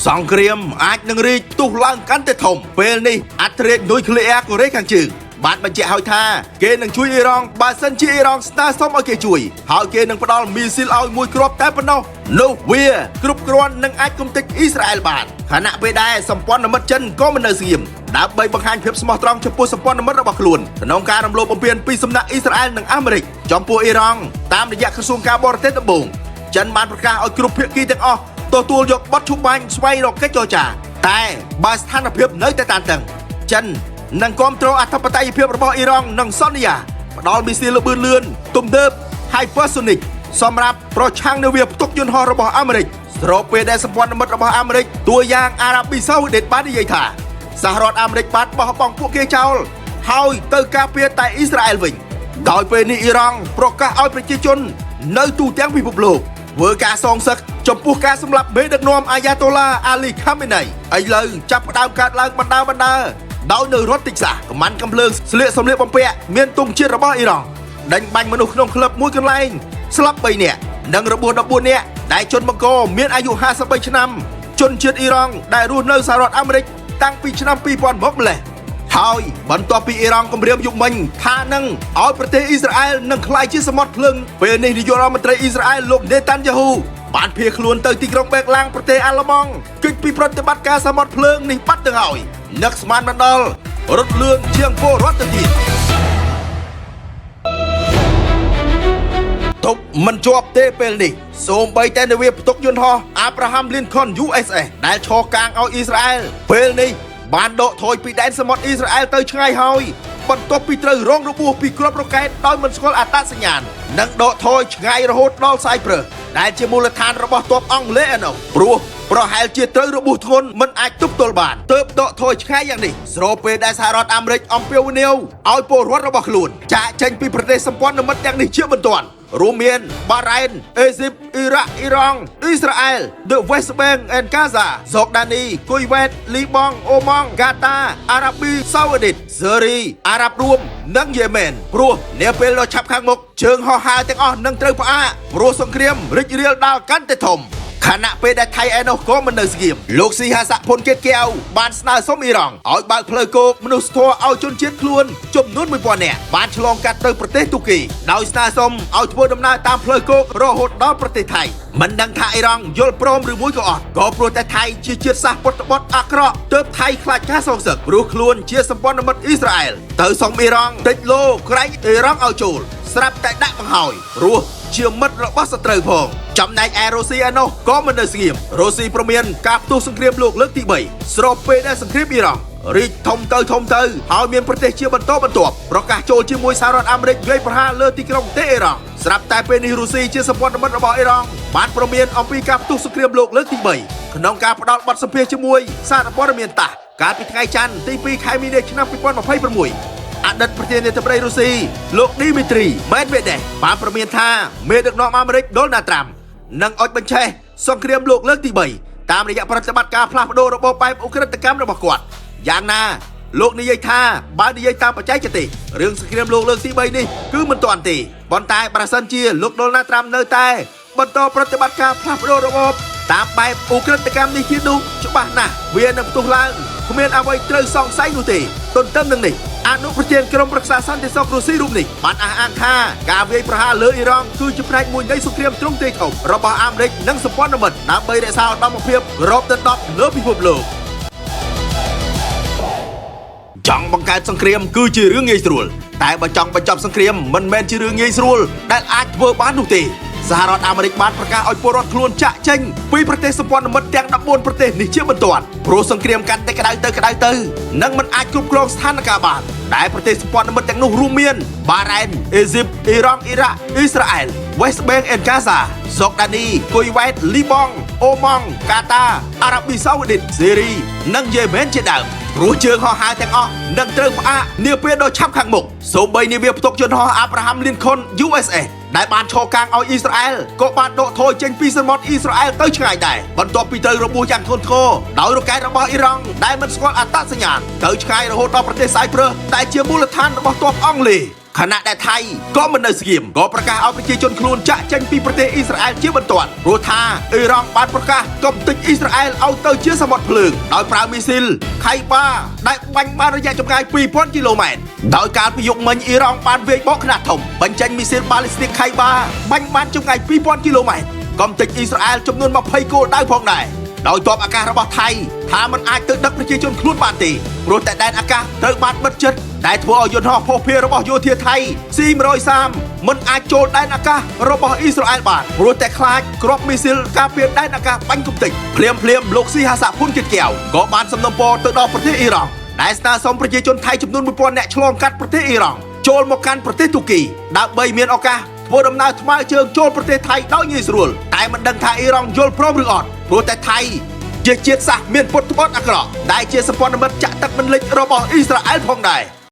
សង្គ្រាមអាចនឹងរីកផ្ទុះឡើងកាន់តែធំពេលនេះអត្រានុយក្លេអ៊ែរកូរ៉េខាងជើងបានបញ្ជាក់ឲ្យថាគេនឹងជួយអ៊ីរ៉ង់បើសិនជាអ៊ីរ៉ង់ស្នើសុំឲ្យគេជួយហើយគេនឹងផ្ដល់មីស៊ីលឲ្យមួយគ្រាប់តែប៉ុណ្ណោះនោះវាគ្រប់គ្រាន់នឹងអាចគំទេចអ៊ីស្រាអែលបានខណៈពេលដែរសម្ព័ន្ធមិត្តចិនក៏មិននៅស្ងៀមដើម្បីបង្ហាញភាពស្មោះត្រង់ចំពោះសម្ព័ន្ធមិត្តរបស់ខ្លួនក្នុងការរំលោភបំពានពីសំណាក់អ៊ីស្រាអែលនិងអាមេរិកចំពោះអ៊ីរ៉ង់តាមរយៈក្រសួងការបរទេសដំបូងចិនបានប្រកាសឲ្យគ្រប់ភាគីទាំងអស់ទទួលយកបទឈប់បាញ់ស្វែងរកកិច្ចចរចាតែបើស្ថានភាពនៅតែតានតឹងចិននឹងគ្រប់គ្រងអធិបតេយ្យភាពរបស់អ៊ីរ៉ង់និងសន្យាផ្ដល់មីស៊ីលល្បឿនលឿនទំនើប Hypersonic សម្រាប់ប្រឆាំងនឹងវាផ្ទុកយន្តហោះរបស់អាមេរិកស្របពេលដែលសម្ព័ន្ធមិត្តរបស់អាមេរិកតួយ៉ាងអារ៉ាប៊ីសាអូឌីតបាននិយាយថាសហរដ្ឋអាមេរិកបានបោះបង់ពួកគេចោលហើយទៅការពារតែអ៊ីស្រាអែលវិញដោយពេលនេះអ៊ីរ៉ង់ប្រកាសឲ្យប្រជាជននៅទូទាំងពិភពលោកធ្វើការសងសឹកចំពោះការសម្លាប់មេដឹកនាំអាយ៉ាតូឡាអាលីខាមេនីឥឡូវចាប់ផ្ដើមកើតឡើងបណ្ដាដោយនៅរដ្ឋតិចសាសកំាន់កំភ្លើងស្លៀកសម្លៀកបំពាក់មានទង់ជាតិរបស់អ៊ីរ៉ង់ដេញបាញ់មនុស្សក្នុងក្លឹបមួយកន្លែងស្លាប់3នាក់និងរបួស14នាក់ដែលជនបង្កមានអាយុ53ឆ្នាំជនជាតិអ៊ីរ៉ង់ដែលរស់នៅសហរដ្ឋអាមេរិកតាំងពីឆ្នាំ2000មកម្លេះហើយបន្ទាប់ពីអ៊ីរ៉ង់គម្រាមយុបមិញថានឹងឲ្យប្រទេសអ៊ីស្រាអែលនឹងក្លាយជាសមុទ្រភ្លើងពេលនេះនាយករដ្ឋមន្ត្រីអ៊ីស្រាអែលលោកនេតាន់យ៉ាហ៊ូបានភៀសខ្លួនទៅទីក្រុងបេកឡាំងប្រទេសអាល្លឺម៉ង់គេចពីប្រតិបត្តិការសមុទ្រភ្លើងនេះបាត់ទៅហើយនឹកស្មានមិនដល់រត់លឿនជាងពលរដ្ឋទៅទៀតទប់មិនជាប់ទេពេលនេះសូម្បីតែនាវាផ្ទុកយន្តហោះ Abraham Lincoln USS ដែលឈរកាងឲ្យអ៊ីស្រាអែលពេលនេះបានដកថយពីដែនសមុទ្រអ៊ីស្រាអែលទៅឆ្ងាយហើយបន្ទាប់ពីត្រូវរងរបួសពីគ្រាប់រ៉ុកែតដោយមិនស្គាល់អត្តសញ្ញាណនិងដកថយឆ្ងាយរហូតដល់សាយព្រឹសដែលជាមូលដ្ឋានរបស់ទ័ពអង់គ្លេសឯនោះព្រោះប្រហែលជាត្រូវរបួសធ្ងន់មិនអាចទប់ទល់បានទើបដកថយឆ្ងាយយ៉ាងនេះស្របពេលដែលសហរដ្ឋអាមេរិកអំពាវនាវឲ្យពលរដ្ឋរបស់ខ្លួនចាកចេញពីប្រទេសសម្ព័ន្ធមិត្តទាំងនេះជាបន្ទាន់រួមមានបារ៉ែនអេស៊ីបអ៊ីរ៉ាក់អ៊ីរ៉ង់អ៊ីស្រាអែល The West Bank and Gaza ហ្សូដានីគុយវ៉ែតលីបង់អូម៉ង់ហ្គាតាអារ៉ាប៊ីសាអូឌីតស៊ើរីអារ៉ាប់រួមនិងយេម៉ែនព្រោះនាពេលដ៏ឆាប់ខាងមុខជើងហោះហើរទាំងអស់នឹងត្រូវផ្អាកព្រោះសង្គ្រាមរីករាលដាលកាន់តែធំខណៈពេលដែលថៃឯនោះក៏មិននៅស្ងៀមលោកស៊ីហាសាក់ភុនគៀតកែវបានស្នើសុំអ៊ីរ៉ង់ឲ្យបើកផ្លូវគោកមនុស្សធម៌ឲ្យជនជាតិខ្លួនចំនួន 1000 នាក់បានឆ្លងកាត់ទៅប្រទេសទូគីដោយស្នើសុំឲ្យធ្វើដំណើរតាមផ្លូវគោករហូតដល់ប្រទេសថៃមិនដឹងថាអ៊ីរ៉ង់យល់ព្រមឬមួយក៏អត់ក៏ព្រោះតែថៃជាជាតិសាសន៍ពុតត្បុតអាក្រក់ទើបថៃខ្លាចការសងសឹកព្រោះខ្លួនជាសម្ព័ន្ធមិត្តអ៊ីស្រាអែលទៅសុំអ៊ីរ៉ង់តិចឡូក្រែងអ៊ីរ៉ង់ឲ្យចូលស្រាប់តែដាក់បង្ហើយព្រោះជាមិត្តរបស់សត្រូវផងចំណែកឯរុស្ស៊ីឯនោះក៏មិននៅស្ងៀមរុស្ស៊ីព្រមានការផ្ទុះសង្គ្រាមលោកលើកទី3ស្របពេលដែលសង្គ្រាមអ៊ីរ៉ង់រីកធំទៅហើយមានប្រទេសជាបន្តបន្ទាប់ប្រកាសចូលជាមួយសហរដ្ឋអាមេរិកវាយប្រហារលើទីក្រុងតេហេរ៉ង់ស្រាប់តែពេលនេះរុស្ស៊ីជាសម្ព័ន្ធមិត្តរបស់អ៊ីរ៉ង់បានព្រមានអំពីការផ្ទុះសង្គ្រាមលោកលើកទី3ក្នុងការផ្ដល់បទសម្ភាសន៍ជាមួយសារព័ត៌មានតាសកាលពីថ្ងៃច័ន្ទទី2ខែមីនាឆ្នាំ2026អតីតប្រធានាធិបតីរុស្ស៊ីលោកឌីមីទ្រីមេដវេដេវបានប្រមានថាមេដឹកនាំអាមេរិកដូណាល់ត្រាំនឹងអុជបញ្ឆេះសង្គ្រាមលោកលើកទី3តាមរយៈប្រតិបត្តិការផ្លាស់ប្ដូររបបបែបអ៊ុក្រិតកម្មរបស់គាត់យ៉ាងណាលោកនិយាយថាបើនិយាយតាមបច្ចេកទេសរឿងសង្គ្រាមលោកលើកទី3នេះគឺមិនទាន់ទេប៉ុន្តែប្រសិនជាលោកដូណាល់ត្រាំនៅតែបន្តប្រតិបត្តិការផ្លាស់ប្ដូររបបតាមបែបអ៊ុក្រិតកម្មនេះជានោះច្បាស់ណាស់វានឹងផ្ទុះឡើងគ្មានអ្វីត្រូវសង្ស័យនោះទេទន្ទឹមនឹងនេះអនុប្រធានក្រុមប្រឹក្សាសន្តិសុខរុស្ស៊ីរូបនេះបានអះអាងថាការវាយប្រហារលើអ៊ីរ៉ង់គឺជាផ្នែកមួយនៃសង្គ្រាមទ្រង់ទ្រាយធំរបស់អាមេរិកនិងសម្ព័ន្ធមិត្តដើម្បីរក្សាឧត្តមភាពរាប់ទៅ10លើពិភពលោកចង់បង្កើតសង្គ្រាមគឺជារឿងងាយស្រួលតែបើចង់បញ្ចប់សង្គ្រាមមិនមែនជារឿងងាយស្រួលដែលអាចធ្វើបាននោះទេសហរដ្ឋអាមេរិកបានប្រកាសឲ្យពលរដ្ឋខ្លួនចាក់ចេញពីប្រទេសសម្ព័ន្ធមិត្តទាំង14ប្រទេសនេះជាបន្ទាន់ព្រោះសង្គ្រាមកាន់តែក្តៅទៅនិងមិនអាចគ្រប់គ្រងស្ថានភាពបានដែលប្រទេសសម្ព័ន្ធមិត្តទាំងនោះរួមមានបារ៉ែនអេស៊ីបអ៊ីរ៉ង់អ៊ីរ៉ាក់អ៊ីស្រាអែល West Bank and Gaza សូដានីគុយវ៉ែតលីបង់អូម៉ង់កាតាអារ៉ាប៊ីសាអូឌីតស៊េរីនិងយេម៉ែនជាដើមព្រោះជើងហោះហើរទាំងអស់នឹងត្រូវផ្អាកនាពេលដ៏ឆាប់ខាងមុខសូម្បីនាវាផ្ទុកយន្តហោះ Abraham Lincoln USS ដែលបានឈរកាងឲ្យអ៊ីស្រាអែលក៏បានដកថយចេញពីសមុទ្រអ៊ីស្រាអែលទៅឆ្ងាយដែរបន្ទាប់ពីត្រូវរបួសយ៉ាងធ្ងន់ធ្ងរដោយរ៉ុកែតរបស់អ៊ីរ៉ង់ដែលមិនស្គាល់អត្តសញ្ញាណទៅឆ្ងាយរហូតដល់ប្រទេសសាយព្រឹសដែលជាមូលដ្ឋានរបស់ទ័ពអង់គ្លេស ខណៈដែលថៃក៏មិននៅស្ងៀមក៏ប្រកាសឲ្យប្រជាជនខ្លួនចាក់ចេញពីប្រទេសអ៊ីស្រាអែលជាបន្ទាន់ព្រោះថាអ៊ីរ៉ង់បានប្រកាសកំទេចអ៊ីស្រាអែលឲ្យទៅជាសមុទ្រភ្លើងដោយប្រើមីស៊ីលខៃបាដែលបាញ់បានរយៈចម្ងាយ 2000 គីឡូម៉ែត្រដោយការប្រយុទ្ធមិញអ៊ីរ៉ង់បានវាយបកខ្នាតធំបញ្ចេញមីស៊ីលបាល់ីស្ទិកខៃបាបាញ់បានចម្ងាយ 2000 គីឡូម៉ែត្រកំទេចអ៊ីស្រាអែលចំនួន20គោលដៅផងដែរដោយទ័ពអាកាសរបស់ថៃថាมันអាចទៅដឹកប្រជាជនខ្លួនបានទេព្រោះតែដែនអាកាសត្រូវបានបិទជិតដែលធ្វើឲ្យយន្តហោះភស្តុភាររបស់យោធាថៃ C-130 មិនអាចចូលដែនអាកាសរបស់អ៊ីស្រាអែលបានព្រោះតែខ្លាចគ្រាប់មីស៊ីលការពារដែនអាកាសបាញ់កំទេចភ្លាមលោកស៊ីហាសាភុនគិតកែវក៏បានសំណូមពរទៅដល់ប្រទេសអ៊ីរ៉ង់ដែលស្នើសុំប្រជាជនថៃចំនួន 1000 នាក់ឆ្លងកាត់ប្រទេសអ៊ីរ៉ង់ចូលមកកាន់ប្រទេសទូគីដើម្បីមានឱកាសធ្វើដំណើរថ្មើរជើងចូលប្រទេសថៃដោយងាយស្រួលតែមិនដឹងថាអ៊ីរ៉ង់យល់ព្រមឬអត់ព្រោះតែថៃជាជាតិសាសន៍មានពុតត្បត់អាក្រក់ដែលជាសម្ព័ន្ធមិត្តចាក់ទឹកមិនលិចរបស់អ៊ីស្រាអែលផងដែរ